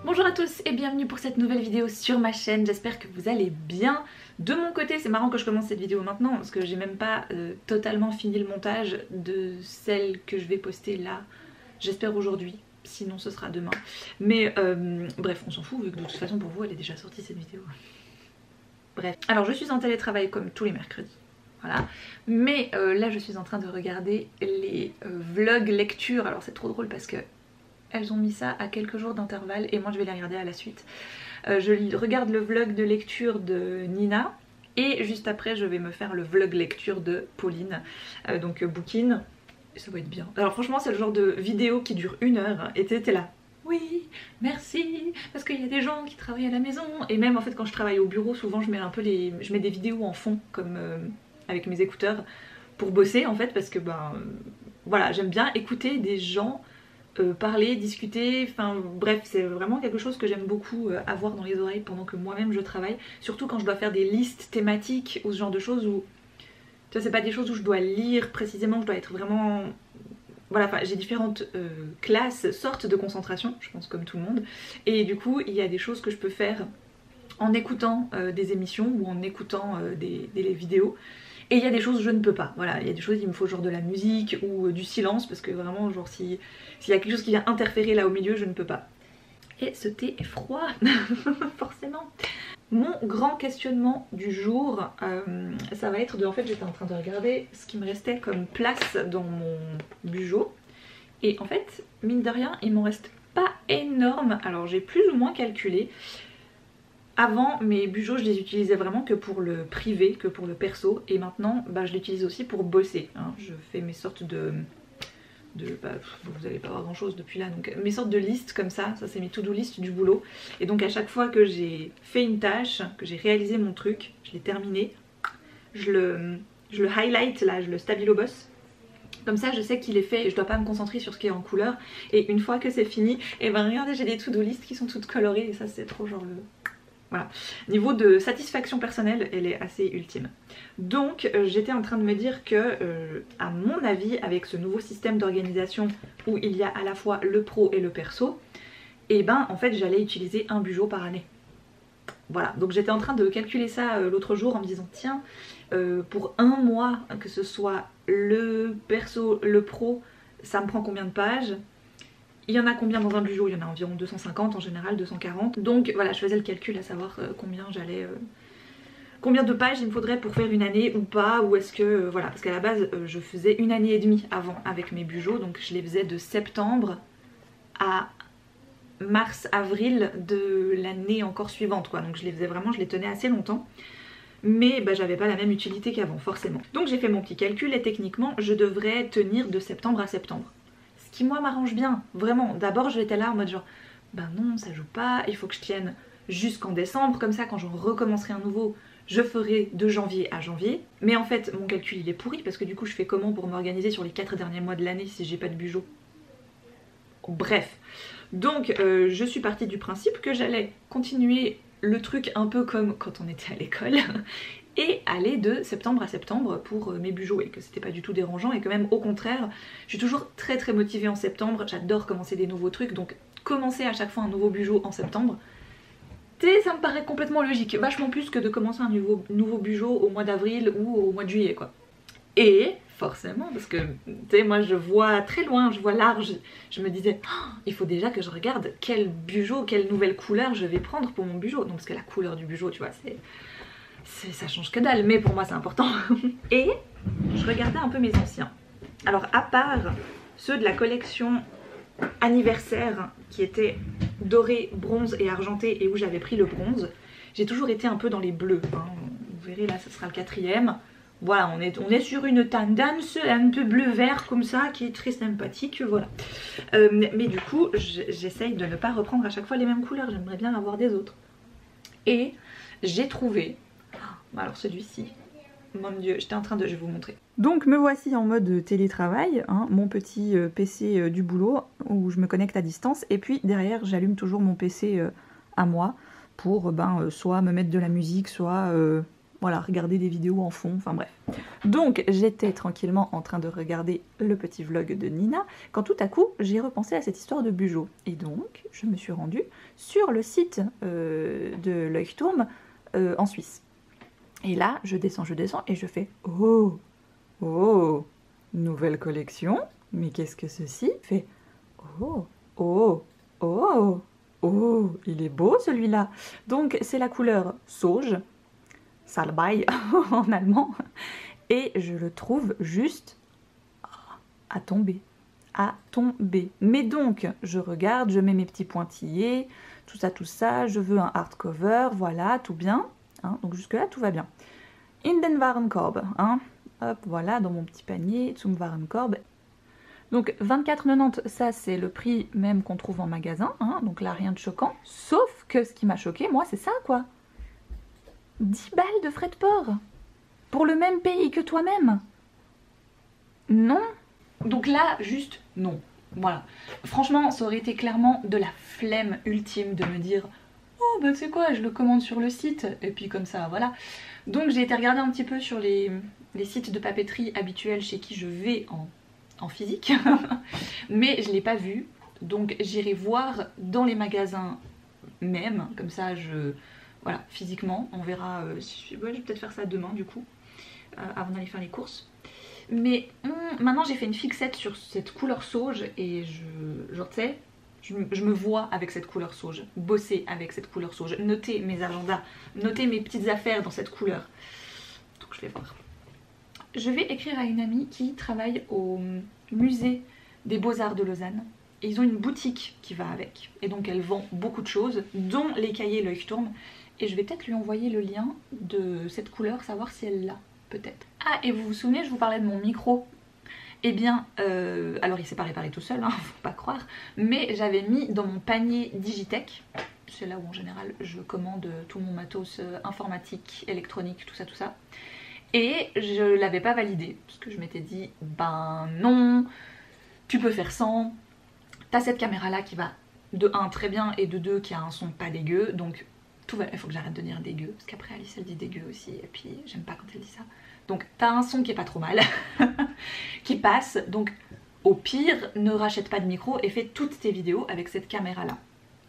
Bonjour à tous et bienvenue pour cette nouvelle vidéo sur ma chaîne, j'espère que vous allez bien. De mon côté, c'est marrant que je commence cette vidéo maintenant parce que j'ai même pas totalement fini le montage de celle que je vais poster là, j'espère aujourd'hui, sinon ce sera demain. Mais bref, on s'en fout vu que de toute façon pour vous elle est déjà sortie cette vidéo. Bref, alors je suis en télétravail comme tous les mercredis. Voilà, mais là je suis en train de regarder les vlogs lecture, alors c'est trop drôle parce que elles ont mis ça à quelques jours d'intervalle et moi je vais les regarder à la suite. Je regarde le vlog de lecture de Nina et juste après je vais me faire le vlog lecture de Pauline, donc Boukine. Ça va être bien. Alors franchement c'est le genre de vidéo qui dure 1 heure et t'es là. Oui, merci, parce qu'il y a des gens qui travaillent à la maison. Et même en fait quand je travaille au bureau souvent je mets un peu je mets des vidéos en fond comme avec mes écouteurs pour bosser en fait parce que voilà, j'aime bien écouter des gens parler, discuter, enfin bref c'est vraiment quelque chose que j'aime beaucoup avoir dans les oreilles pendant que moi-même je travaille, surtout quand je dois faire des listes thématiques ou ce genre de choses où tu vois c'est pas des choses où je dois lire précisément, je dois être vraiment voilà, enfin j'ai différentes sortes de concentration, je pense comme tout le monde, et du coup il y a des choses que je peux faire en écoutant des émissions ou en écoutant des vidéos. Et il y a des choses où je ne peux pas, voilà, il y a des choses il me faut genre de la musique ou du silence parce que vraiment genre s'il y a quelque chose qui vient interférer là au milieu je ne peux pas. Et ce thé est froid, forcément. Mon grand questionnement du jour, ça va être de, en fait j'étais en train de regarder ce qui me restait comme place dans mon bugeot. Et en fait, mine de rien, il m'en reste pas énorme, alors j'ai plus ou moins calculé. Avant, mes bugeots, je les utilisais vraiment que pour le privé, que pour le perso. Et maintenant, je l'utilise aussi pour bosser. Hein. Je fais mes sortes vous allez pas voir grand chose depuis là. Donc mes sortes de listes comme ça c'est mes to-do list du boulot. Et donc à chaque fois que j'ai fait une tâche, que j'ai réalisé mon truc, je l'ai terminé, je le highlight là, je le stabilo boss. Comme ça je sais qu'il est fait et je dois pas me concentrer sur ce qui est en couleur. Et une fois que c'est fini, et regardez j'ai des to-do list qui sont toutes colorées et ça c'est trop genre le... Voilà, niveau de satisfaction personnelle, elle est assez ultime. Donc j'étais en train de me dire que, à mon avis, avec ce nouveau système d'organisation où il y a à la fois le pro et le perso, et en fait j'allais utiliser un bugeot par année. Voilà, donc j'étais en train de calculer ça l'autre jour en me disant tiens, pour un mois, que ce soit le perso, le pro, ça me prend combien de pages ? Il y en a combien dans un bugeot? Il y en a environ 250 en général, 240. Donc voilà, je faisais le calcul à savoir combien de pages il me faudrait pour faire une année ou pas, ou est-ce que... voilà, parce qu'à la base, je faisais 1 année et demie avant avec mes bugeots, donc je les faisais de septembre à mars-avril de l'année encore suivante, quoi. Donc je les faisais vraiment, je les tenais assez longtemps. Mais j'avais pas la même utilité qu'avant, forcément. Donc j'ai fait mon petit calcul et techniquement, je devrais tenir de septembre à septembre. Qui moi m'arrange bien, vraiment. D'abord j'étais là en mode genre non ça joue pas, il faut que je tienne jusqu'en décembre, comme ça quand j'en recommencerai un nouveau je ferai de janvier à janvier. Mais en fait mon calcul il est pourri parce que du coup je fais comment pour m'organiser sur les 4 derniers mois de l'année si j'ai pas de bugeot. Bref, donc je suis partie du principe que j'allais continuer le truc un peu comme quand on était à l'école et aller de septembre à septembre pour mes bugeots et que c'était pas du tout dérangeant et que même au contraire je suis toujours très motivée en septembre, j'adore commencer des nouveaux trucs, donc commencer à chaque fois un nouveau bugeot en septembre ça me paraît complètement logique, vachement plus que de commencer un nouveau bugeot au mois d'avril ou au mois de juillet quoi. Et forcément parce que tu sais moi je vois très loin, je vois large, je me disais oh, il faut déjà que je regarde quel bugeot, quelle nouvelle couleur je vais prendre pour mon bugeot, donc parce que la couleur du bugeot tu vois ça change que dalle, mais pour moi c'est important. Et je regardais un peu mes anciens. Alors à part ceux de la collection anniversaire qui étaient dorés, bronze et argenté et où j'avais pris le bronze, j'ai toujours été un peu dans les bleus. Hein. Vous verrez là, ce sera le 4e. Voilà, on est sur une tendance un peu bleu-vert comme ça qui est très sympathique, voilà. Mais du coup, j'essaye de ne pas reprendre à chaque fois les mêmes couleurs, j'aimerais bien avoir des autres. Et j'ai trouvé... Alors celui-ci, mon dieu, j'étais en train de... je vais vous montrer. Donc me voici en mode télétravail, hein, mon petit PC du boulot où je me connecte à distance et puis derrière j'allume toujours mon PC à moi pour soit me mettre de la musique, soit voilà, regarder des vidéos en fond, enfin bref. Donc j'étais tranquillement en train de regarder le petit vlog de Nina, quand tout à coup j'ai repensé à cette histoire de Bugeaud. Et donc je me suis rendue sur le site de Leuchtturm en Suisse. Et là je descends et je fais « Oh, oh, nouvelle collection, mais qu'est-ce que ceci ?» Fait « Oh, oh, oh, oh, il est beau celui-là !» Donc c'est la couleur sauge, Salbei en allemand, et je le trouve juste à tomber, à tomber. Mais donc, je regarde, je mets mes petits pointillés, tout ça, je veux un hardcover, voilà, tout bien, hein, donc jusque là tout va bien. In den Warenkorb, hein, hop, voilà, dans mon petit panier, zum Warenkorb. Donc 24,90, ça c'est le prix même qu'on trouve en magasin, hein, donc là rien de choquant, sauf que ce qui m'a choqué, moi, c'est ça quoi. 10 balles de frais de port pour le même pays que toi-même. Non. Donc là, juste non. Voilà. Franchement, ça aurait été clairement de la flemme ultime de me dire « Oh bah c'est quoi, je le commande sur le site. » Et puis comme ça, voilà. Donc j'ai été regarder un petit peu sur les sites de papeterie habituels chez qui je vais en physique. Mais je ne l'ai pas vu. Donc j'irai voir dans les magasins même. Comme ça, voilà, physiquement, on verra. Ouais, je vais peut-être faire ça demain du coup, avant d'aller faire les courses. Mais maintenant j'ai fait une fixette sur cette couleur sauge et genre tu sais, je me vois avec cette couleur sauge, bosser avec cette couleur sauge, noter mes agendas, noter mes petites affaires dans cette couleur. Donc je vais voir. Je vais écrire à une amie qui travaille au musée des Beaux-Arts de Lausanne. Et ils ont une boutique qui va avec. Et donc elle vend beaucoup de choses, dont les cahiers Leuchtturm. Et je vais peut-être lui envoyer le lien de cette couleur, savoir si elle l'a, peut-être. Ah, et vous vous souvenez, je vous parlais de mon micro. Eh bien, alors il s'est pas réparé tout seul, hein, faut pas croire. Mais j'avais mis dans mon panier Digitech. C'est là où en général je commande tout mon matos informatique, électronique, tout ça. Et je l'avais pas validé, parce que je m'étais dit, ben non, tu peux faire sans. T'as cette caméra là qui va de 1 très bien et de 2 qui a un son pas dégueu, donc tout va, il faut que j'arrête de dire dégueu, parce qu'après Alice elle dit dégueu aussi, et puis j'aime pas quand elle dit ça. Donc t'as un son qui est pas trop mal, qui passe, donc au pire ne rachète pas de micro et fais toutes tes vidéos avec cette caméra là.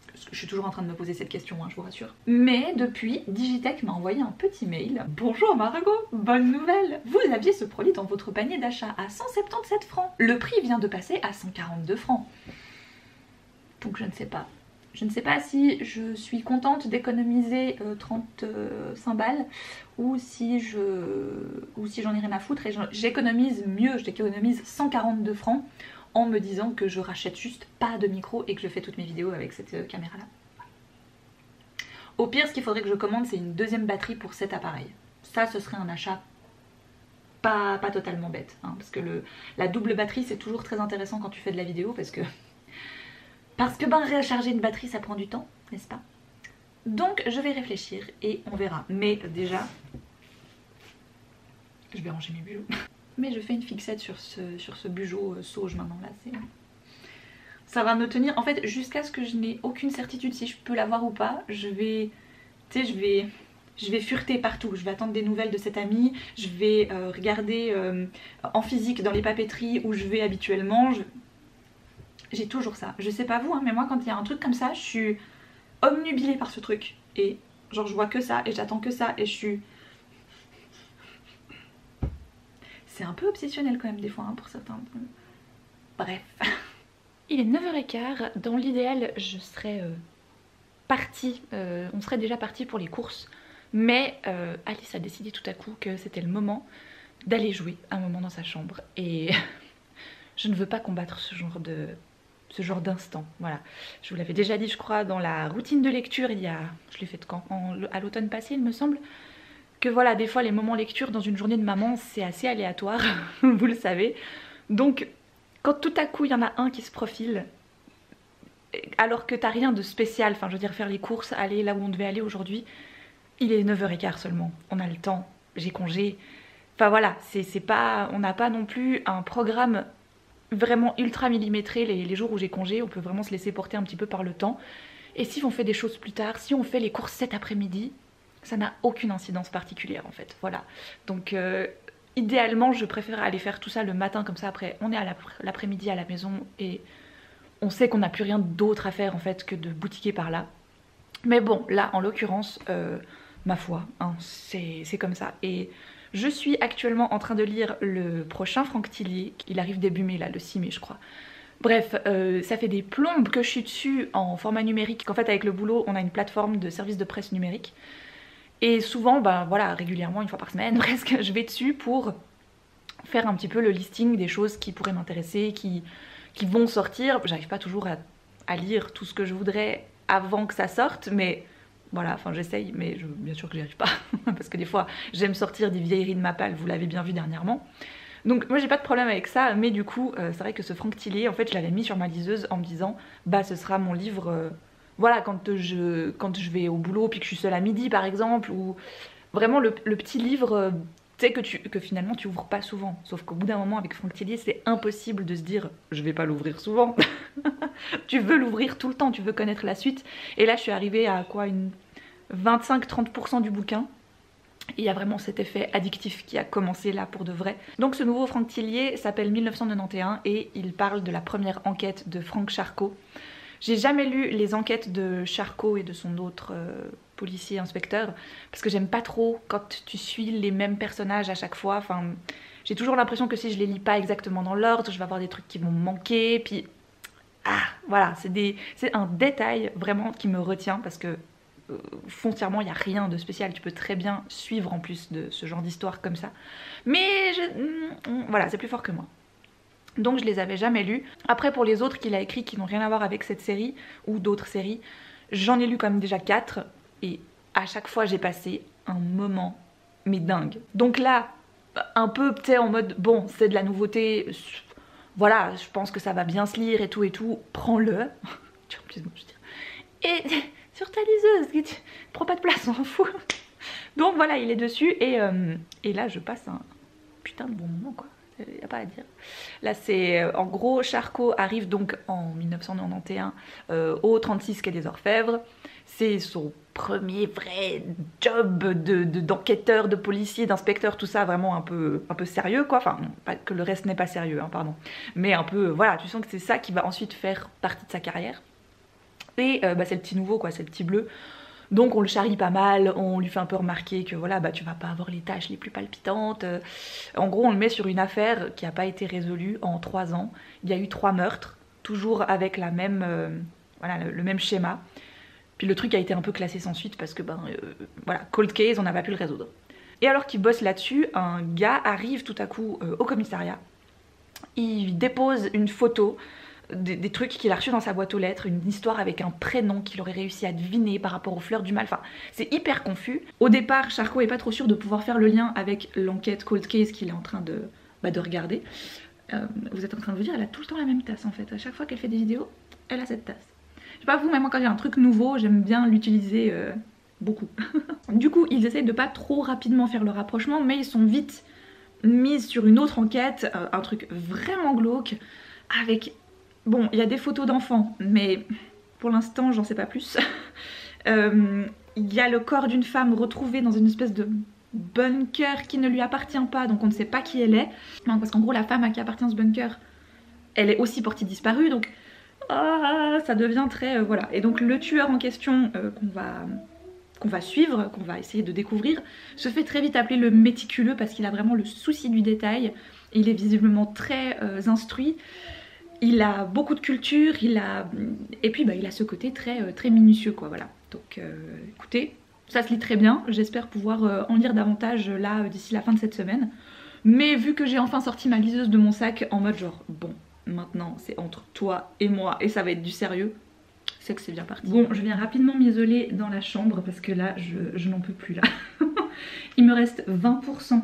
Parce que je suis toujours en train de me poser cette question, hein, je vous rassure. Mais depuis, Digitech m'a envoyé un petit mail. Bonjour Margot, bonne nouvelle. Vous aviez ce produit dans votre panier d'achat à 177 francs. Le prix vient de passer à 142 francs. Donc je ne sais pas. Je ne sais pas si je suis contente d'économiser 35 balles ou si j'en ai rien à foutre et j'économise mieux, j'économise 142 francs en me disant que je rachète juste pas de micro et que je fais toutes mes vidéos avec cette caméra là. Au pire, ce qu'il faudrait que je commande, c'est une deuxième batterie pour cet appareil. Ça, ce serait un achat pas totalement bête, hein, parce que la double batterie c'est toujours très intéressant quand tu fais de la vidéo parce que ben recharger une batterie ça prend du temps, n'est-ce pas? Donc je vais réfléchir et on verra. Mais déjà, je vais ranger mes bijoux. Mais je fais une fixette sur ce Bugeaud sauge maintenant là. Ça va me tenir en fait jusqu'à ce que je n'ai aucune certitude si je peux l'avoir ou pas. Je vais fureter partout, je vais attendre des nouvelles de cette amie, je vais regarder en physique dans les papeteries où je vais habituellement. J'ai toujours ça. Je sais pas vous, hein, mais moi quand il y a un truc comme ça, je suis obnubilée par ce truc. Et genre je vois que ça et j'attends que ça et je suis... C'est un peu obsessionnel quand même des fois hein, pour certains. Bref. Il est 9h15, dans l'idéal je serais partie, on serait déjà parti pour les courses. Mais Alice a décidé tout à coup que c'était le moment d'aller jouer un moment dans sa chambre. Et je ne veux pas combattre ce genre d'instant, voilà. Je vous l'avais déjà dit je crois dans la routine de lecture je l'ai faite quand à l'automne passé il me semble, que voilà des fois les moments lecture dans une journée de maman c'est assez aléatoire, vous le savez. Donc quand tout à coup il y en a un qui se profile, alors que t'as rien de spécial, enfin je veux dire faire les courses, aller là où on devait aller aujourd'hui, il est 9h15 seulement, on a le temps, j'ai congé, enfin voilà, c'est pas, on n'a pas non plus un programme vraiment ultra millimétré les jours où j'ai congé, on peut vraiment se laisser porter un petit peu par le temps. Et si on fait des choses plus tard, si on fait les courses cet après-midi, ça n'a aucune incidence particulière en fait, voilà. Donc idéalement je préfère aller faire tout ça le matin, comme ça après on est à l'après-midi à la maison et on sait qu'on n'a plus rien d'autre à faire en fait que de boutiquer par là. Mais bon, là en l'occurrence, ma foi, hein, c'est comme ça. Et je suis actuellement en train de lire le prochain Franck Tillier, il arrive début mai là, le 6 mai je crois. Bref, ça fait des plombes que je suis dessus en format numérique, qu'en fait avec le boulot on a une plateforme de service de presse numérique. Et souvent, ben voilà, régulièrement, une fois par semaine presque, je vais dessus pour faire un petit peu le listing des choses qui pourraient m'intéresser, qui vont sortir. J'arrive pas toujours à lire tout ce que je voudrais avant que ça sorte, mais voilà, enfin j'essaye, mais bien sûr que j'y arrive pas, parce que des fois j'aime sortir des vieilleries de ma palle, vous l'avez bien vu dernièrement. Donc moi j'ai pas de problème avec ça, mais du coup c'est vrai que ce Franck Tillier, en fait je l'avais mis sur ma liseuse en me disant bah ce sera mon livre, voilà, quand je vais au boulot puis que je suis seule à midi par exemple, ou vraiment le petit livre tu sais que finalement tu ouvres pas souvent, sauf qu'au bout d'un moment avec Franck Tillier c'est impossible de se dire je vais pas l'ouvrir souvent. Tu veux l'ouvrir tout le temps, tu veux connaître la suite, et là je suis arrivée à quoi, une 25-30% du bouquin. Il y a vraiment cet effet addictif qui a commencé là pour de vrai. Donc ce nouveau Franck Tillier s'appelle 1991 et il parle de la première enquête de Franck Charcot. J'ai jamais lu les enquêtes de Charcot et de son autre policier inspecteur, parce que j'aime pas trop quand tu suis les mêmes personnages à chaque fois. Enfin, j'ai toujours l'impression que si je les lis pas exactement dans l'ordre, je vais avoir des trucs qui vont me manquer, puis voilà, c'est un détail vraiment qui me retient, parce que foncièrement il n'y a rien de spécial, tu peux très bien suivre en plus de ce genre d'histoire comme ça, mais voilà, c'est plus fort que moi. Donc je les avais jamais lus. Après pour les autres qu'il a écrits qui n'ont rien à voir avec cette série ou d'autres séries, j'en ai lu quand même déjà 4 et à chaque fois j'ai passé un moment mais dingue. Donc là, un peu peut-être en mode bon c'est de la nouveauté, voilà je pense que ça va bien se lire et tout, prends-le. Et sur ta liseuse, prends pas de place, on s'en fout. Donc voilà, il est dessus et là je passe un putain de bon moment quoi. Y a pas à dire. Là c'est en gros Charcot arrive donc en 1991 au 36 quai des Orfèvres. C'est son premier vrai job d'enquêteur, de policier, d'inspecteur, tout ça vraiment un peu sérieux quoi. Enfin pas que le reste n'est pas sérieux hein, pardon, mais un peu voilà, tu sens que c'est ça qui va ensuite faire partie de sa carrière. Et bah, c'est le petit nouveau quoi, c'est le petit bleu. Donc on le charrie pas mal, on lui fait un peu remarquer que voilà, bah tu vas pas avoir les tâches les plus palpitantes. En gros on le met sur une affaire qui n'a pas été résolue en 3 ans. Il y a eu 3 meurtres, toujours avec la même, voilà, le même schéma. Puis le truc a été un peu classé sans suite parce que ben voilà, cold case, on n'a pas pu le résoudre. Et alors qu'il bosse là-dessus, un gars arrive tout à coup au commissariat. Il dépose une photo des trucs qu'il a reçus dans sa boîte aux lettres, une histoire avec un prénom qu'il aurait réussi à deviner par rapport aux fleurs du mal, enfin c'est hyper confus. Au départ Charcot est pas trop sûr de pouvoir faire le lien avec l'enquête cold case qu'il est en train de regarder. Vous êtes en train de vous dire, elle a tout le temps la même tasse en fait, à chaque fois qu'elle fait des vidéos, elle a cette tasse. Je sais pas vous, mais moi quand j'ai un truc nouveau, j'aime bien l'utiliser beaucoup. Du coup ils essayent de pas trop rapidement faire le rapprochement, mais ils sont vite mis sur une autre enquête, un truc vraiment glauque, avec... Bon, il y a des photos d'enfants, mais pour l'instant, j'en sais pas plus. Il y a le corps d'une femme retrouvé dans une espèce de bunker qui ne lui appartient pas, donc on ne sait pas qui elle est. Non, parce qu'en gros, la femme à qui appartient ce bunker, elle est aussi portée disparue, donc ça devient très... voilà. Et donc le tueur en question qu'on va suivre, qu'on va essayer de découvrir, se fait très vite appeler le méticuleux parce qu'il a vraiment le souci du détail. Il est visiblement très instruit. Il a beaucoup de culture, et puis bah, il a ce côté très minutieux quoi, voilà. Donc écoutez, ça se lit très bien, j'espère pouvoir en lire davantage là d'ici la fin de cette semaine. Mais vu que j'ai enfin sorti ma liseuse de mon sac en mode genre bon, maintenant c'est entre toi et moi et ça va être du sérieux, c'est que c'est bien parti. Bon, je viens rapidement m'isoler dans la chambre parce que là je n'en peux plus là. Il me reste 20%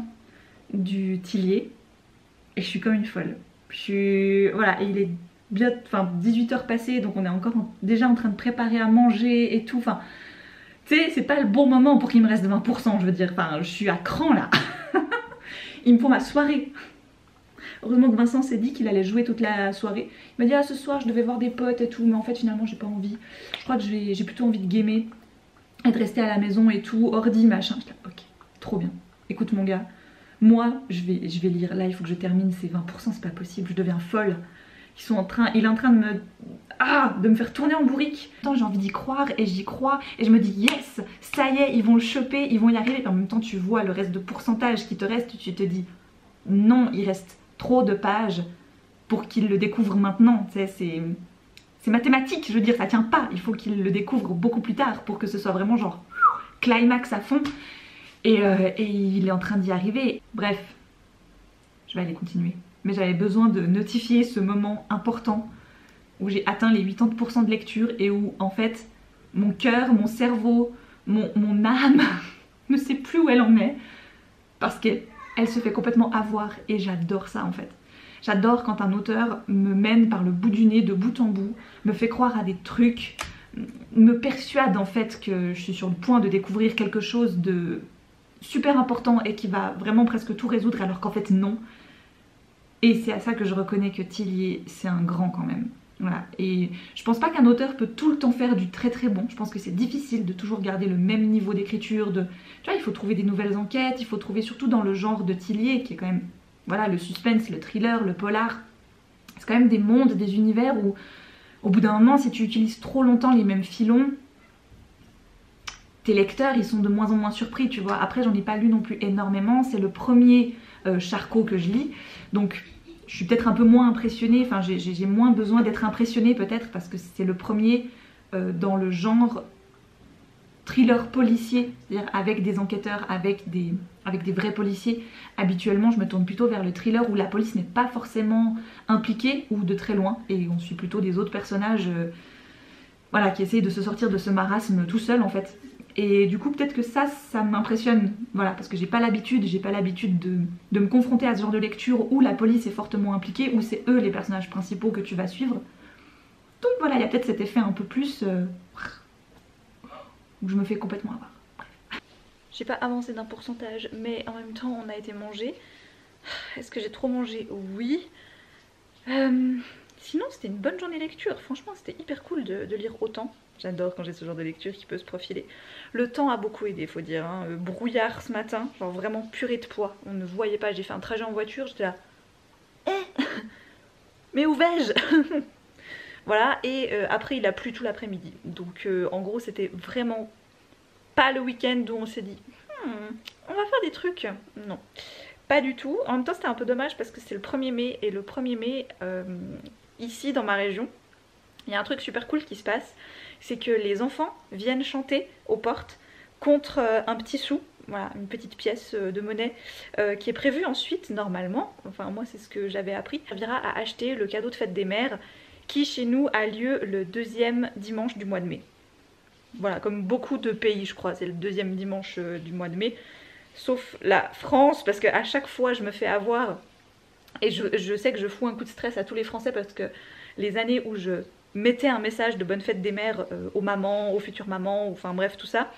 du Tillier et je suis comme une folle. Voilà, et il est bien, enfin 18h passées, donc on est encore déjà en train de préparer à manger et tout, enfin tu sais c'est pas le bon moment pour qu'il me reste 20%, je veux dire, enfin je suis à cran là. Il me faut ma soirée. Heureusement que Vincent s'est dit qu'il allait jouer toute la soirée. Il m'a dit ah ce soir je devais voir des potes et tout, mais en fait finalement j'ai pas envie, je crois que j'ai plutôt envie de gamer. être resté à la maison et tout, ordi, machin. J'étais là, ok, trop bien. Écoute mon gars, moi je vais lire, là il faut que je termine ces 20%, c'est pas possible, je deviens folle. Il est en train de me faire tourner en bourrique. J'ai envie d'y croire et j'y crois et je me dis yes, ça y est, ils vont le choper, ils vont y arriver. Et en même temps tu vois le reste de pourcentage qui te reste, tu te dis non, il reste trop de pages pour qu'ils le découvrent maintenant. Tu sais, c'est mathématique, je veux dire, ça tient pas. Il faut qu'ils le découvrent beaucoup plus tard pour que ce soit vraiment genre climax à fond. Et il est en train d'y arriver. Bref, je vais aller continuer. Mais j'avais besoin de notifier ce moment important où j'ai atteint les 80% de lecture et où en fait mon cœur, mon cerveau, mon âme ne sait plus où elle en est parce qu'elle se fait complètement avoir et j'adore ça en fait. J'adore quand un auteur me mène par le bout du nez, de bout en bout, me fait croire à des trucs, me persuade en fait que je suis sur le point de découvrir quelque chose de super important et qui va vraiment presque tout résoudre alors qu'en fait non. Et c'est à ça que je reconnais que Tillier, c'est un grand quand même. Voilà. Et je pense pas qu'un auteur peut tout le temps faire du très très bon. Je pense que c'est difficile de toujours garder le même niveau d'écriture. Tu vois, il faut trouver des nouvelles enquêtes, il faut trouver surtout dans le genre de Tillier qui est quand même, voilà, le suspense, le thriller, le polar. C'est quand même des mondes, des univers où au bout d'un moment, si tu utilises trop longtemps les mêmes filons, tes lecteurs ils sont de moins en moins surpris, tu vois. Après j'en ai pas lu non plus énormément, c'est le premier Charcot que je lis, donc je suis peut-être un peu moins impressionnée, enfin j'ai moins besoin d'être impressionnée peut-être parce que c'est le premier dans le genre thriller policier, c'est-à-dire avec des enquêteurs, avec des vrais policiers. Habituellement je me tourne plutôt vers le thriller où la police n'est pas forcément impliquée ou de très loin et on suit plutôt des autres personnages voilà, qui essayent de se sortir de ce marasme tout seul en fait. Et du coup peut-être que ça m'impressionne, voilà, parce que j'ai pas l'habitude de me confronter à ce genre de lecture où la police est fortement impliquée, où c'est eux les personnages principaux que tu vas suivre. Donc voilà, il y a peut-être cet effet un peu plus où je me fais complètement avoir. Bref. J'ai pas avancé d'un pourcentage, mais en même temps on a été mangé. Est-ce que j'ai trop mangé? Oui. Sinon c'était une bonne journée lecture, franchement c'était hyper cool de lire autant. J'adore quand j'ai ce genre de lecture qui peut se profiler. Le temps a beaucoup aidé, faut dire. Hein. Brouillard ce matin, genre vraiment purée de poids. On ne voyait pas, j'ai fait un trajet en voiture, j'étais là. Mais où vais-je? Voilà, et après il a plu tout l'après-midi. Donc en gros c'était vraiment pas le week-end où on s'est dit on va faire des trucs. Non, pas du tout. En même temps c'était un peu dommage parce que c'est le 1er mai. Et le 1er mai, ici dans ma région, il y a un truc super cool qui se passe. C'est que les enfants viennent chanter aux portes contre un petit sou, voilà, une petite pièce de monnaie qui est prévue ensuite, normalement, enfin moi c'est ce que j'avais appris, servira à acheter le cadeau de fête des mères qui chez nous a lieu le 2e dimanche du mois de mai. Voilà, comme beaucoup de pays je crois, c'est le 2e dimanche du mois de mai, sauf la France parce qu'à chaque fois je me fais avoir et je sais que je fous un coup de stress à tous les Français parce que les années où je mettais un message de bonne fête des mères aux mamans, aux futures mamans, enfin bref tout ça,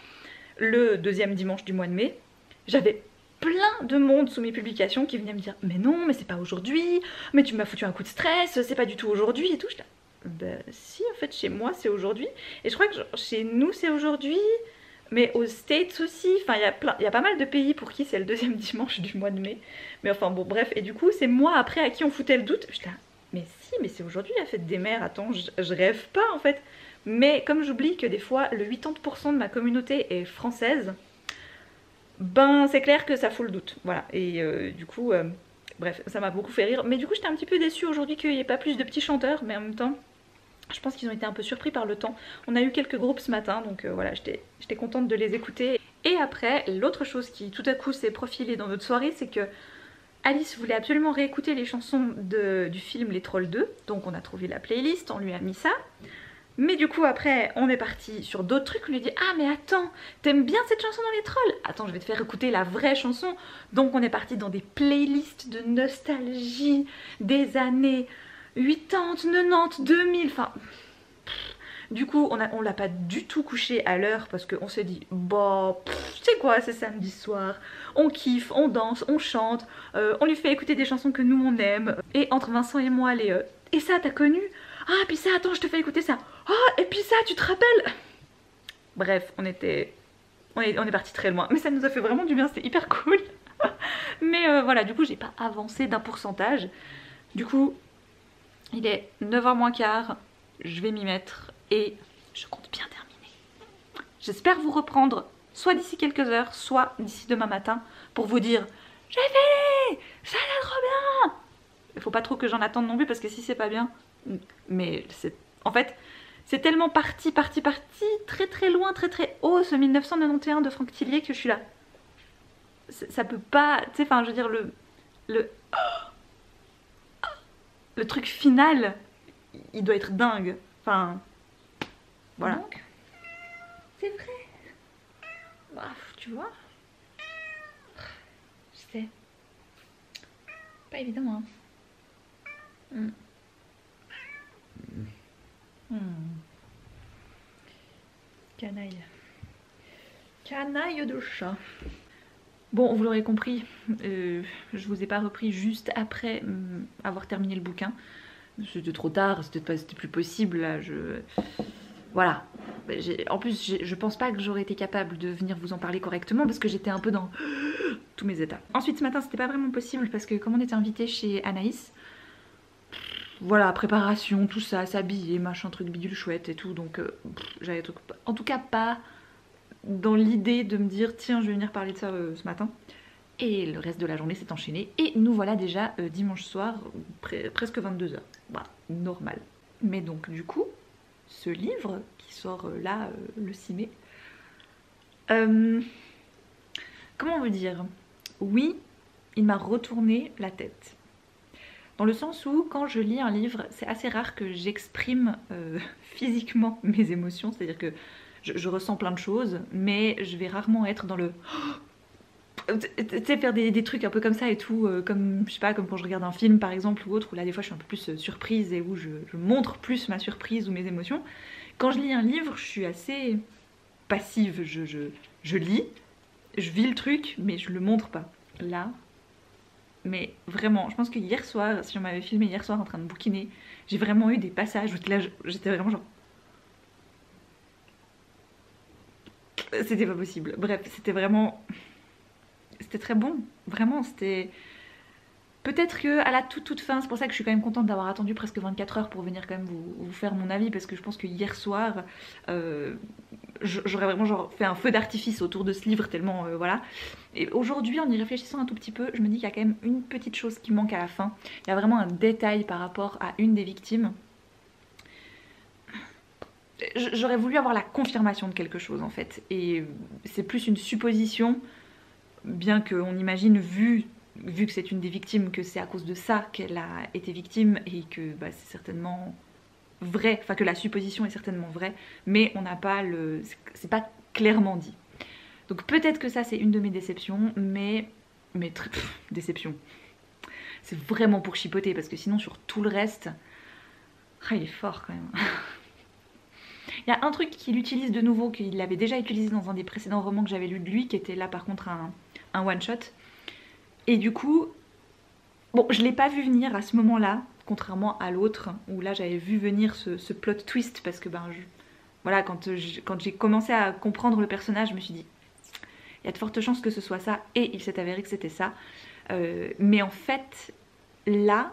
le 2e dimanche du mois de mai, j'avais plein de monde sous mes publications qui venaient me dire mais non, mais c'est pas aujourd'hui, mais tu m'as foutu un coup de stress, c'est pas du tout aujourd'hui et tout. J'étais là, bah si en fait chez moi c'est aujourd'hui, et je crois que chez nous c'est aujourd'hui, mais aux States aussi, enfin il y a pas mal de pays pour qui c'est le 2e dimanche du mois de mai, mais enfin bon bref, et du coup c'est moi après à qui on foutait le doute. J'étais là, mais si, mais c'est aujourd'hui la fête des mères, attends, je rêve pas en fait. Mais comme j'oublie que des fois le 80% de ma communauté est française, ben c'est clair que ça fout le doute, voilà. Et du coup, bref, ça m'a beaucoup fait rire. Mais du coup j'étais un petit peu déçue aujourd'hui qu'il n'y ait pas plus de petits chanteurs, mais en même temps, je pense qu'ils ont été un peu surpris par le temps. On a eu quelques groupes ce matin, donc voilà, j'étais contente de les écouter. Et après, l'autre chose qui tout à coup s'est profilée dans notre soirée, c'est que Alice voulait absolument réécouter les chansons du film Les Trolls 2, donc on a trouvé la playlist, on lui a mis ça. Mais du coup après on est parti sur d'autres trucs, on lui dit ah mais attends, t'aimes bien cette chanson dans Les Trolls? Attends, je vais te faire écouter la vraie chanson. Donc on est parti dans des playlists de nostalgie des années 80, 90, 2000, enfin... Du coup on l'a pas du tout couché à l'heure parce qu'on s'est dit bah c'est quoi, c'est samedi soir, on kiffe, on danse, on chante, on lui fait écouter des chansons que nous on aime. Et entre Vincent et moi les et ça t'as connu? Ah puis ça attends je te fais écouter ça. Ah et puis ça tu te rappelles? Bref on était on est parti très loin, mais ça nous a fait vraiment du bien, c'était hyper cool. Mais voilà, du coup j'ai pas avancé d'un pourcentage. Du coup il est 9h moins quart, je vais m'y mettre et je compte bien terminer. J'espère vous reprendre soit d'ici quelques heures, soit d'ici demain matin pour vous dire j'ai fini, ça a l'air trop bien. Il faut pas trop que j'en attende non plus parce que si c'est pas bien, mais c'est en fait c'est tellement parti, très très loin, très très haut ce 1991 de Franck Tillier que je suis là. Ça peut pas, tu sais, enfin je veux dire le truc final, il doit être dingue. Enfin, voilà. Donc, c'est vrai. Bah, tu vois. Je sais. Pas évident, hein. Canaille. Canaille de chat. Bon, vous l'aurez compris, je vous ai pas repris juste après avoir terminé le bouquin. C'était trop tard, c'était plus possible là. Voilà. En plus, je pense pas que j'aurais été capable de venir vous en parler correctement parce que j'étais un peu dans tous mes états. Ensuite, ce matin, c'était pas vraiment possible parce que comme on était invité chez Anaïs, voilà, préparation, tout ça, s'habiller, machin, truc bidule chouette et tout, donc j'avais en tout cas pas dans l'idée de me dire tiens je vais venir parler de ça ce matin. Et le reste de la journée s'est enchaîné et nous voilà déjà dimanche soir, presque 22h. Voilà, normal. Mais donc du coup, ce livre qui sort là le 6 mai, comment on veut dire, oui, il m'a retourné la tête. Dans le sens où quand je lis un livre, c'est assez rare que j'exprime physiquement mes émotions, c'est-à-dire que je ressens plein de choses, mais je vais rarement être dans le... Tu sais, faire des trucs un peu comme ça et tout, comme, je sais pas, comme quand je regarde un film par exemple ou autre, où là des fois je suis un peu plus surprise et où je montre plus ma surprise ou mes émotions. Quand je lis un livre, je suis assez passive, je lis, je vis le truc, mais je le montre pas. Là, mais vraiment, je pense que hier soir, si on m'avait filmé hier soir en train de bouquiner, j'ai vraiment eu des passages où là, j'étais vraiment genre... C'était pas possible. Bref, c'était vraiment... C'était très bon. Vraiment, c'était... Peut-être que à la toute fin, c'est pour ça que je suis quand même contente d'avoir attendu presque 24 heures pour venir quand même vous faire mon avis, parce que je pense que hier soir, j'aurais vraiment genre fait un feu d'artifice autour de ce livre tellement voilà. Et aujourd'hui, en y réfléchissant un tout petit peu, je me dis qu'il y a quand même une petite chose qui manque à la fin. Il y a vraiment un détail par rapport à une des victimes. J'aurais voulu avoir la confirmation de quelque chose en fait, et c'est plus une supposition, bien qu'on imagine vu que c'est une des victimes que c'est à cause de ça qu'elle a été victime et que bah, c'est certainement vrai, enfin que la supposition est certainement vraie, mais on n'a pas le... c'est pas clairement dit. Donc peut-être que ça c'est une de mes déceptions, mais déception. C'est vraiment pour chipoter parce que sinon sur tout le reste, ah, il est fort quand même. Il y a un truc qu'il utilise de nouveau, qu'il avait déjà utilisé dans un des précédents romans que j'avais lu de lui, qui était là par contre un one-shot. Et du coup, bon, je l'ai pas vu venir à ce moment-là, contrairement à l'autre, où là j'avais vu venir ce plot twist, parce que ben, voilà, quand j'ai commencé à comprendre le personnage, je me suis dit, il y a de fortes chances que ce soit ça, et il s'est avéré que c'était ça. Mais en fait, là,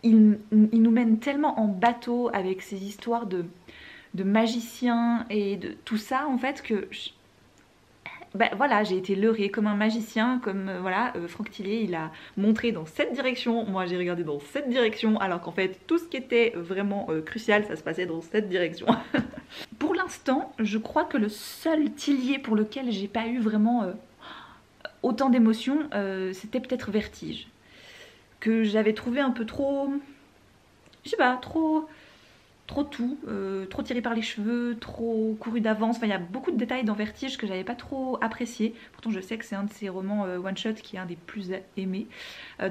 il nous mène tellement en bateau avec ces histoires de magicien et de tout ça en fait que ben voilà, j'ai été leurrée comme un magicien, comme voilà, Franck Tillier il a montré dans cette direction, moi j'ai regardé dans cette direction, alors qu'en fait tout ce qui était vraiment crucial ça se passait dans cette direction. Pour l'instant, je crois que le seul Tillier pour lequel j'ai pas eu vraiment autant d'émotions, c'était peut-être Vertige, que j'avais trouvé un peu trop, je sais pas, trop tout, trop tiré par les cheveux, trop couru d'avance. Enfin, il y a beaucoup de détails dans Vertige que j'avais pas trop apprécié. Pourtant, je sais que c'est un de ces romans one-shot qui est un des plus aimés.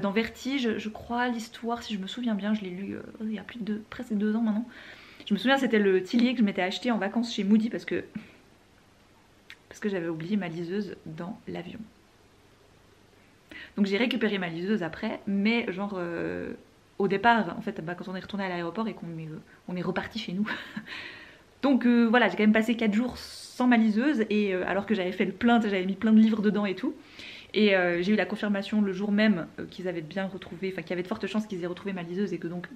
Dans Vertige, je crois, l'histoire, si je me souviens bien, je l'ai lu il y a plus de presque 2 ans maintenant. Je me souviens, c'était le Tillier que je m'étais acheté en vacances chez Moody parce que j'avais oublié ma liseuse dans l'avion. Donc j'ai récupéré ma liseuse après, mais genre... au départ, en fait, bah, quand on est retourné à l'aéroport et qu'on est reparti chez nous, Donc voilà, j'ai quand même passé 4 jours sans ma liseuse, et alors que j'avais fait le plein, j'avais mis plein de livres dedans et tout. Et j'ai eu la confirmation le jour même qu'ils avaient bien retrouvé, enfin qu'il y avait de fortes chances qu'ils aient retrouvé ma liseuse et que donc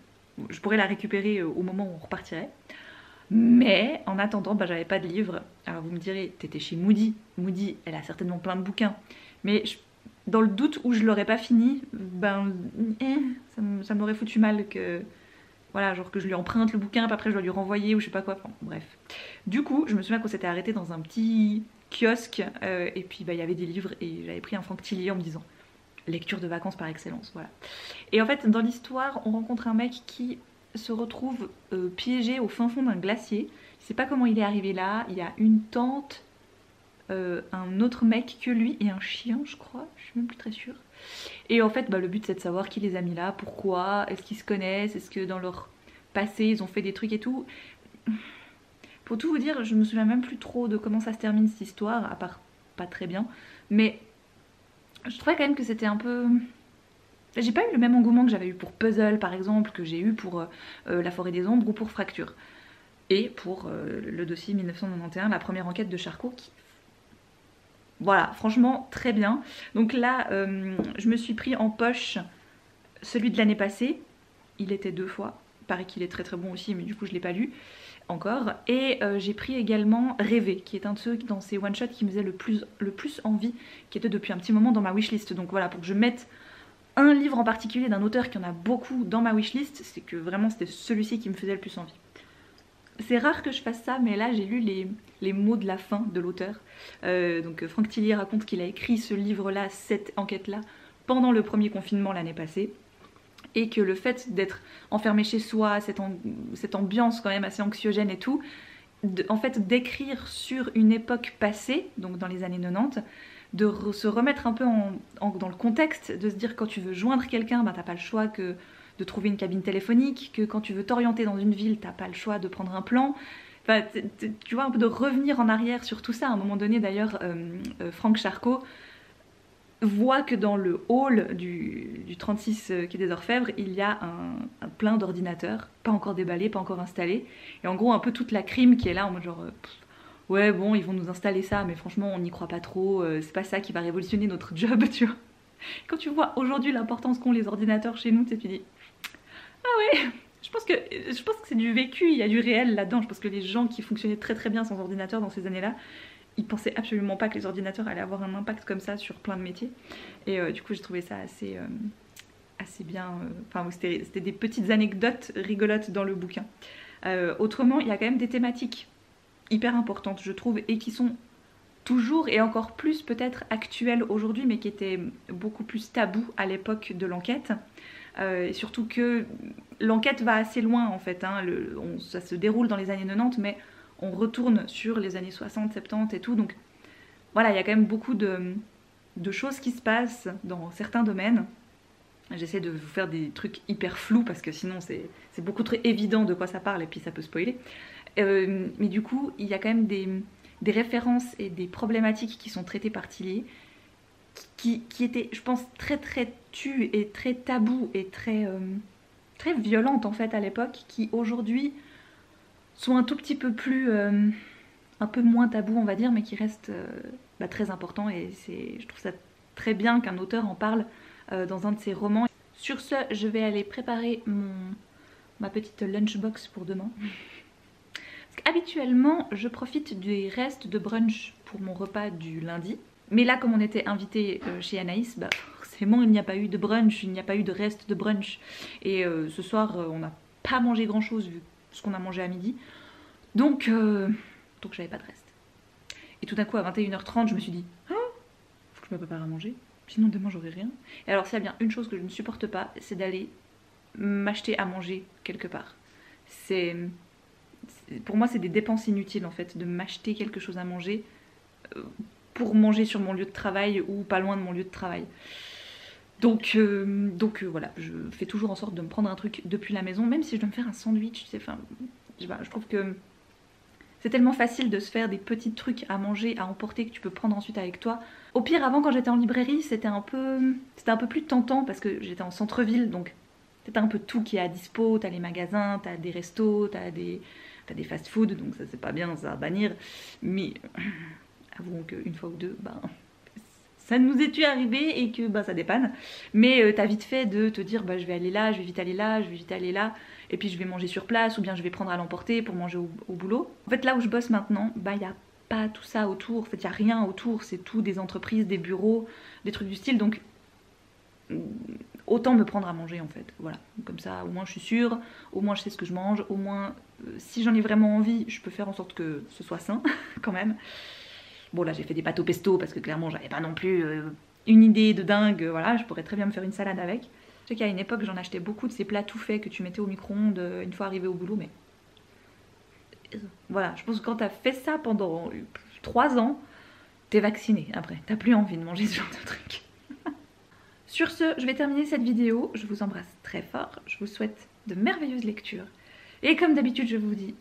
je pourrais la récupérer au moment où on repartirait. Mais en attendant, bah, j'avais pas de livre. Alors vous me direz, t'étais chez Moody. Moody, elle a certainement plein de bouquins. Mais dans le doute où je l'aurais pas fini, ben ça m'aurait foutu mal que... Voilà, genre que je lui emprunte le bouquin, puis après je dois lui renvoyer ou je sais pas quoi. Enfin, bref. Du coup, je me souviens qu'on s'était arrêté dans un petit kiosque et puis bah, il y avait des livres et j'avais pris un Franck Tillier en me disant lecture de vacances par excellence, voilà. Et en fait, dans l'histoire, on rencontre un mec qui se retrouve piégé au fin fond d'un glacier. Je sais pas comment il est arrivé là. Il y a une tante, un autre mec que lui et un chien, je crois. Je suis même plus très sûre. Et en fait, bah, le but c'est de savoir qui les a mis là, pourquoi, est-ce qu'ils se connaissent, est-ce que dans leur passé ils ont fait des trucs et tout. Pour tout vous dire, je me souviens même plus trop de comment ça se termine cette histoire, à part pas très bien. Mais je trouvais quand même que c'était un peu... J'ai pas eu le même engouement que j'avais eu pour Puzzle par exemple, que j'ai eu pour La Forêt des Ombres ou pour Fracture. Et pour le dossier 1991, la première enquête de Charcot qui... Voilà, franchement très bien. Donc là, je me suis pris en poche celui de l'année passée. Il était 2 fois. Il paraît qu'il est très très bon aussi, mais du coup je l'ai pas lu encore. Et j'ai pris également Rêver, qui est un de ceux dans ces one-shots qui me faisait le plus envie, qui était depuis un petit moment dans ma wishlist. Donc voilà, pour que je mette un livre en particulier d'un auteur qui en a beaucoup dans ma wishlist, c'est que vraiment c'était celui-ci qui me faisait le plus envie. C'est rare que je fasse ça, mais là j'ai lu les mots de la fin de l'auteur. Donc Franck Tillier raconte qu'il a écrit ce livre-là, cette enquête-là, pendant le premier confinement l'année passée. Et que le fait d'être enfermé chez soi, cette ambiance quand même assez anxiogène et tout, en fait d'écrire sur une époque passée, donc dans les années 90, de se remettre un peu dans le contexte, de se dire quand tu veux joindre quelqu'un, ben, t'as pas le choix que de trouver une cabine téléphonique, que quand tu veux t'orienter dans une ville, t'as pas le choix de prendre un plan. Enfin, tu vois, un peu de revenir en arrière sur tout ça. À un moment donné d'ailleurs, Franck Charcot voit que dans le hall du 36 quai des Orfèvres, il y a un plein d'ordinateurs, pas encore déballés, pas encore installés. Et en gros, un peu toute la crime qui est là en mode genre... ouais bon, ils vont nous installer ça, mais franchement on n'y croit pas trop, c'est pas ça qui va révolutionner notre job, tu vois. Quand tu vois aujourd'hui l'importance qu'ont les ordinateurs chez nous, tu te dis ah ouais, je pense que c'est du vécu, il y a du réel là-dedans. Je pense que les gens qui fonctionnaient très très bien sans ordinateur dans ces années-là, ils pensaient absolument pas que les ordinateurs allaient avoir un impact comme ça sur plein de métiers. Et du coup j'ai trouvé ça assez bien, enfin c'était des petites anecdotes rigolotes dans le bouquin. Autrement, il y a quand même des thématiques hyper importantes je trouve et qui sont toujours et encore plus peut-être actuelles aujourd'hui mais qui étaient beaucoup plus tabous à l'époque de l'enquête et surtout que l'enquête va assez loin en fait, hein. Ça se déroule dans les années 90 mais on retourne sur les années 60, 70 et tout, donc voilà, il y a quand même beaucoup de choses qui se passent dans certains domaines. J'essaie de vous faire des trucs hyper flous parce que sinon c'est beaucoup trop évident de quoi ça parle et puis ça peut spoiler. Mais du coup, il y a quand même des références et des problématiques qui sont traitées par Tillier qui étaient, je pense, très très tues et très tabous et très violentes en fait à l'époque, qui aujourd'hui sont un tout petit peu plus, un peu moins tabous on va dire, mais qui restent très importants et je trouve ça très bien qu'un auteur en parle dans un de ses romans. Sur ce, je vais aller préparer ma petite lunchbox pour demain. Habituellement, je profite des restes de brunch pour mon repas du lundi. Mais là, comme on était invité chez Anaïs, bah, forcément il n'y a pas eu de brunch, il n'y a pas eu de reste de brunch. Et ce soir, on n'a pas mangé grand chose vu ce qu'on a mangé à midi. Donc j'avais pas de reste. Et tout d'un coup, à 21h30, je me suis dit ah, faut que je me prépare à manger, sinon demain j'aurai rien. Et alors, s'il y a bien une chose que je ne supporte pas, c'est d'aller m'acheter à manger quelque part. Pour moi c'est des dépenses inutiles en fait de m'acheter quelque chose à manger pour manger sur mon lieu de travail ou pas loin de mon lieu de travail. Donc voilà, je fais toujours en sorte de me prendre un truc depuis la maison, même si je dois me faire un sandwich, tu sais, enfin, je trouve que c'est tellement facile de se faire des petits trucs à manger, à emporter que tu peux prendre ensuite avec toi. Au pire, avant quand j'étais en librairie, c'était un peu plus tentant parce que j'étais en centre-ville, donc t'as un peu tout qui est à dispo, t'as les magasins, t'as des restos, t'as des t'as des fast-food, donc ça c'est pas bien, ça à bannir. Mais avouons qu'une fois ou deux, ben, ça nous est arrivé et que ben, ça dépanne. Mais t'as vite fait de te dire bah, je vais aller là, je vais vite aller là, je vais vite aller là, et puis je vais manger sur place ou bien je vais prendre à l'emporter pour manger au boulot. En fait là où je bosse maintenant, bah il y a pas tout ça autour, en fait il n'y a rien autour, c'est tout des entreprises, des bureaux, des trucs du style, donc autant me prendre à manger en fait, voilà, comme ça au moins je suis sûre, au moins je sais ce que je mange, au moins si j'en ai vraiment envie, je peux faire en sorte que ce soit sain quand même. Bon là j'ai fait des pâtes au pesto parce que clairement j'avais pas non plus une idée de dingue, voilà, je pourrais très bien me faire une salade avec. Je sais qu'à une époque j'en achetais beaucoup de ces plats tout faits que tu mettais au micro-ondes une fois arrivé au boulot, mais voilà, je pense que quand t'as fait ça pendant 3 ans, t'es vacciné après, t'as plus envie de manger ce genre de truc. Sur ce, je vais terminer cette vidéo, je vous embrasse très fort, je vous souhaite de merveilleuses lectures. Et comme d'habitude, je vous dis